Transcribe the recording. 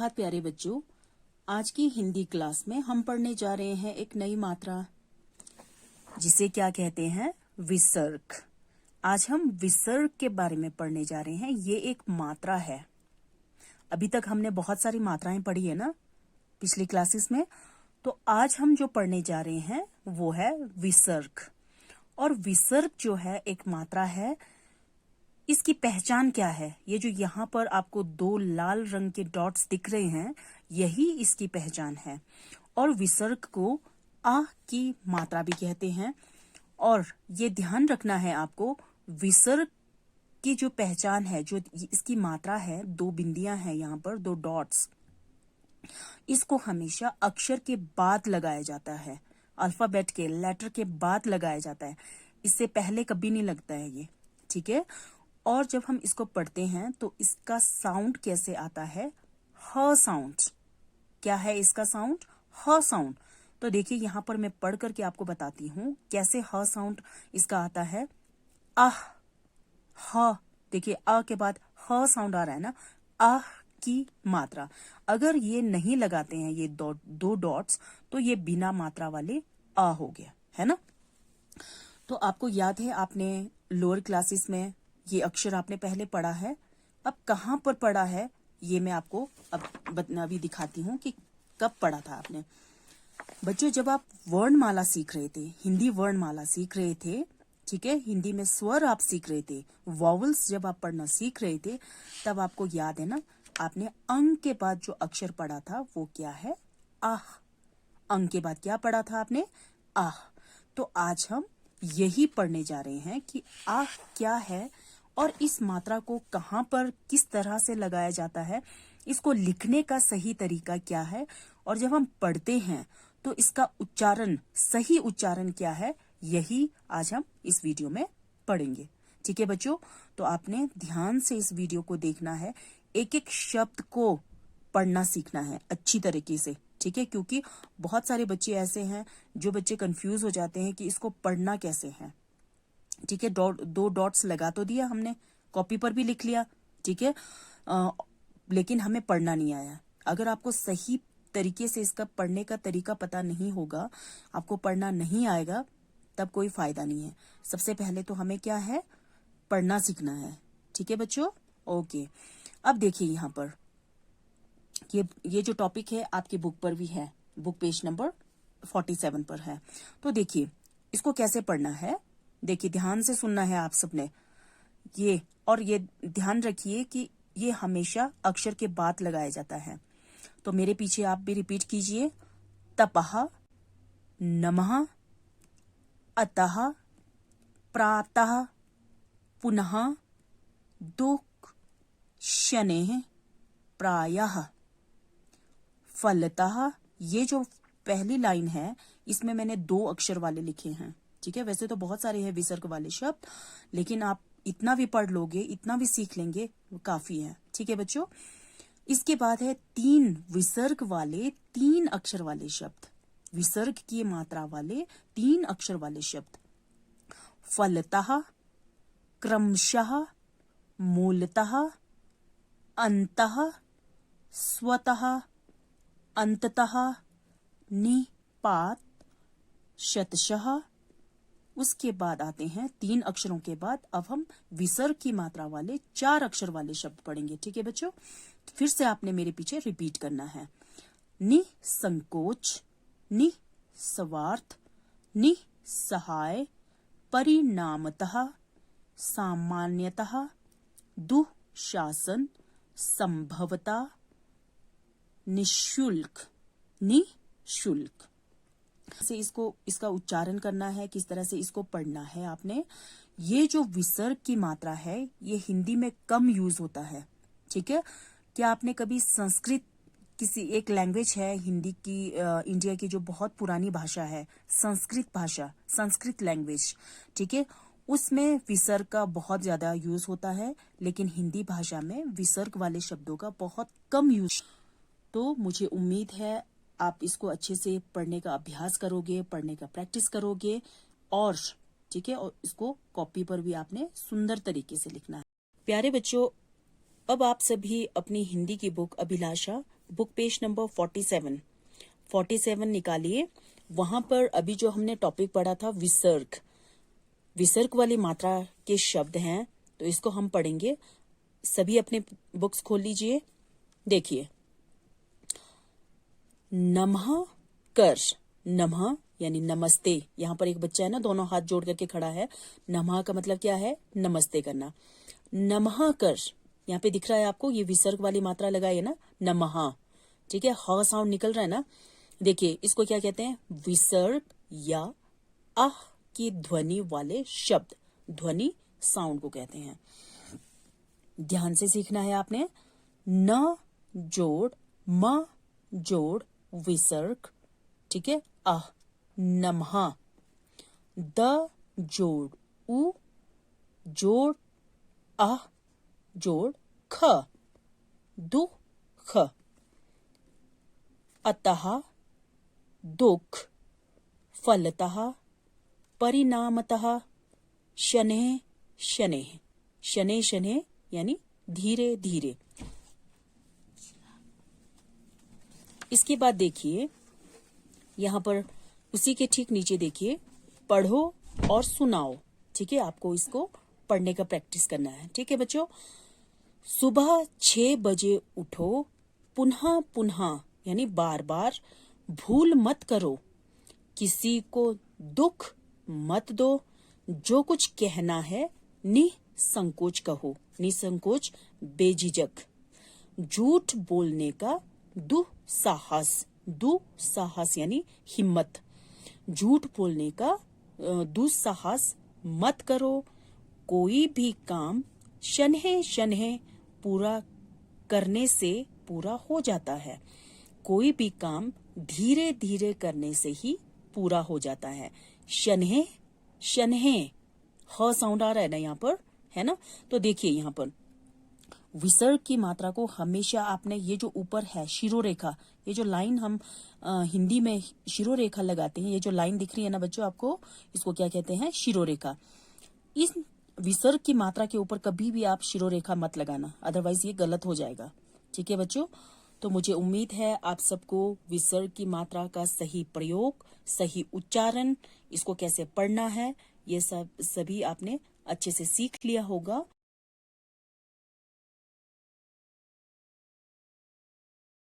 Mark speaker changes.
Speaker 1: सुप्रभात प्यारे बच्चों। आज की हिंदी क्लास में हम पढ़ने जा रहे हैं एक नई मात्रा जिसे क्या कहते हैं, विसर्ग। आज हम विसर्ग के बारे में पढ़ने जा रहे हैं। ये एक मात्रा है। अभी तक हमने बहुत सारी मात्राएं पढ़ी है ना पिछली क्लासेस में। तो आज हम जो पढ़ने जा रहे हैं वो है विसर्ग। और विसर्ग जो है एक मात्रा है। इसकी पहचान क्या है? ये जो यहाँ पर आपको दो लाल रंग के डॉट्स दिख रहे हैं, यही इसकी पहचान है। और विसर्ग को आ की मात्रा भी कहते हैं। और ये ध्यान रखना है आपको, विसर्ग की जो पहचान है, जो इसकी मात्रा है, दो बिंदियां हैं यहाँ पर, दो डॉट्स, इसको हमेशा अक्षर के बाद लगाया जाता है। अल्फाबेट के, लेटर के बाद लगाया जाता है। इससे पहले कभी नहीं लगता है ये, ठीक है। और जब हम इसको पढ़ते हैं तो इसका साउंड कैसे आता है? ह साउंड। क्या है इसका साउंड? ह साउंड। तो देखिए यहाँ पर मैं पढ़ करके आपको बताती हूँ कैसे ह साउंड इसका आता है। आह, ह। देखिए अ के बाद ह साउंड आ रहा है ना, आह की मात्रा। अगर ये नहीं लगाते हैं ये दो डॉट्स, तो ये बिना मात्रा वाले आ हो गया, है ना। तो आपको याद है, आपने लोअर क्लासेस में ये अक्षर आपने पहले पढ़ा है। अब कहाँ पर पढ़ा है ये मैं आपको अभी दिखाती हूँ कि कब पढ़ा था आपने। बच्चों, जब आप वर्णमाला सीख रहे थे, हिंदी वर्णमाला सीख रहे थे, ठीक है, हिंदी में स्वर आप सीख रहे थे, वॉवल्स जब आप पढ़ना सीख रहे थे, तब आपको याद है ना, आपने अंग के बाद जो अक्षर पढ़ा था वो क्या है? आह। अंग के बाद क्या पढ़ा था आपने? आह। तो आज हम यही पढ़ने जा रहे हैं कि आह क्या है और इस मात्रा को कहाँ पर किस तरह से लगाया जाता है, इसको लिखने का सही तरीका क्या है, और जब हम पढ़ते हैं तो इसका उच्चारण, सही उच्चारण क्या है, यही आज हम इस वीडियो में पढ़ेंगे। ठीक है बच्चों, तो आपने ध्यान से इस वीडियो को देखना है, एक एक शब्द को पढ़ना सीखना है अच्छी तरीके से, ठीक है। क्योंकि बहुत सारे बच्चे ऐसे हैं जो बच्चे कंफ्यूज हो जाते हैं कि इसको पढ़ना कैसे है, ठीक है। दो डॉट्स लगा तो दिया हमने, कॉपी पर भी लिख लिया, ठीक है, लेकिन हमें पढ़ना नहीं आया। अगर आपको सही तरीके से इसका पढ़ने का तरीका पता नहीं होगा, आपको पढ़ना नहीं आएगा, तब कोई फायदा नहीं है। सबसे पहले तो हमें क्या है, पढ़ना सीखना है, ठीक है बच्चों। ओके, अब देखिए यहाँ पर ये जो टॉपिक है आपकी बुक पर भी है, बुक पेज नंबर 47 पर है। तो देखिए इसको कैसे पढ़ना है, देखिए ध्यान से सुनना है आप सबने ये, और ये ध्यान रखिए कि ये हमेशा अक्षर के बाद लगाया जाता है। तो मेरे पीछे आप भी रिपीट कीजिए। तपः, नमः, अतः, प्रातः, पुनः, दुःख, शनैः, प्रायः, फलतः। ये जो पहली लाइन है इसमें मैंने दो अक्षर वाले लिखे हैं, ठीक है। वैसे तो बहुत सारे हैं विसर्ग वाले शब्द, लेकिन आप इतना भी पढ़ लोगे, इतना भी सीख लेंगे, वो काफी है, ठीक है बच्चों। इसके बाद है तीन विसर्ग वाले, तीन अक्षर वाले शब्द, विसर्ग की मात्रा वाले तीन अक्षर वाले शब्द। फलतः, क्रमशः, मूलतः, अंतः, स्वतः, अंततः, निपात, शतशः। उसके बाद आते हैं तीन अक्षरों के बाद अब हम विसर्ग की मात्रा वाले चार अक्षर वाले शब्द पढ़ेंगे, ठीक है बच्चों। फिर से आपने मेरे पीछे रिपीट करना है। निसंकोच, निस्वार्थ, निसहाय, परिणामतः, सामान्यतः, दुःशासन, संभवतः, निशुल्क, निशुल्क से इसका उच्चारण करना है, किस तरह से इसको पढ़ना है आपने। ये जो विसर्ग की मात्रा है ये हिंदी में कम यूज होता है, ठीक है। क्या आपने कभी संस्कृत, किसी एक लैंग्वेज है हिंदी की, इंडिया की जो बहुत पुरानी भाषा है, संस्कृत भाषा, संस्कृत लैंग्वेज, ठीक है, उसमें विसर्ग का बहुत ज्यादा यूज होता है, लेकिन हिंदी भाषा में विसर्ग वाले शब्दों का बहुत कम यूज। तो मुझे उम्मीद है आप इसको अच्छे से पढ़ने का अभ्यास करोगे, पढ़ने का प्रैक्टिस करोगे, और ठीक है, और इसको कॉपी पर भी आपने सुंदर तरीके से लिखना है। प्यारे बच्चों, अब आप सभी अपनी हिंदी की बुक अभिलाषा बुक पेज नंबर 47 निकालिए। वहां पर अभी जो हमने टॉपिक पढ़ा था विसर्ग वाली मात्रा के शब्द हैं, तो इसको हम पढ़ेंगे। सभी अपने बुक्स खोल लीजिए। देखिए, नमः कर, नमः यानी नमस्ते। यहाँ पर एक बच्चा है ना, दोनों हाथ जोड़ करके खड़ा है। नमः का मतलब क्या है? नमस्ते करना। नमः कर, यहाँ पे दिख रहा है आपको, ये विसर्ग वाली मात्रा लगाई है ना, नमः। ठीक है, ह साउंड निकल रहा है ना। देखिए, इसको क्या कहते हैं? विसर्ग या आह की ध्वनि वाले शब्द, ध्वनि साउंड को कहते हैं। ध्यान से सीखना है आपने। न जोड़ म जोड़ विसर्ग, ठीक है, आह, नमः। द जोड़ उ जोड़ आह जोड़ ख, दुख। अतः दुख, फलतः, परिणामतः, शनैः शनैः, शनैः शनैः यानी धीरे धीरे। इसके बाद देखिए, यहाँ पर उसी के ठीक नीचे देखिए, पढ़ो और सुनाओ। ठीक है, आपको इसको पढ़ने का प्रैक्टिस करना है। ठीक है बच्चों, सुबह 6 बजे उठो, पुनः पुनः यानी बार बार, भूल मत करो, किसी को दुख मत दो, जो कुछ कहना है निसंकोच कहो, निसंकोच बेझिझक। झूठ बोलने का दुस्साहस यानी हिम्मत, झूठ बोलने का दुस्साहस मत करो। कोई भी काम शनहे शनहे पूरा करने से पूरा हो जाता है, कोई भी काम धीरे धीरे करने से ही पूरा हो जाता है। शनहे शनहे, ह साउंड आ रहा है ना यहाँ पर, है ना। तो देखिए, यहाँ पर विसर्ग की मात्रा को हमेशा आपने, ये जो ऊपर है शिरोरेखा, ये जो लाइन हम हिंदी में शिरोरेखा लगाते हैं, ये जो लाइन दिख रही है ना बच्चों आपको, इसको क्या कहते हैं? शिरोरेखा। इस विसर्ग की मात्रा के ऊपर कभी भी आप शिरोरेखा मत लगाना, अदरवाइज ये गलत हो जाएगा। ठीक है बच्चों, तो मुझे उम्मीद है आप सबको विसर्ग की मात्रा का सही प्रयोग, सही उच्चारण, इसको कैसे पढ़ना है, ये सब सभी आपने अच्छे से सीख लिया होगा।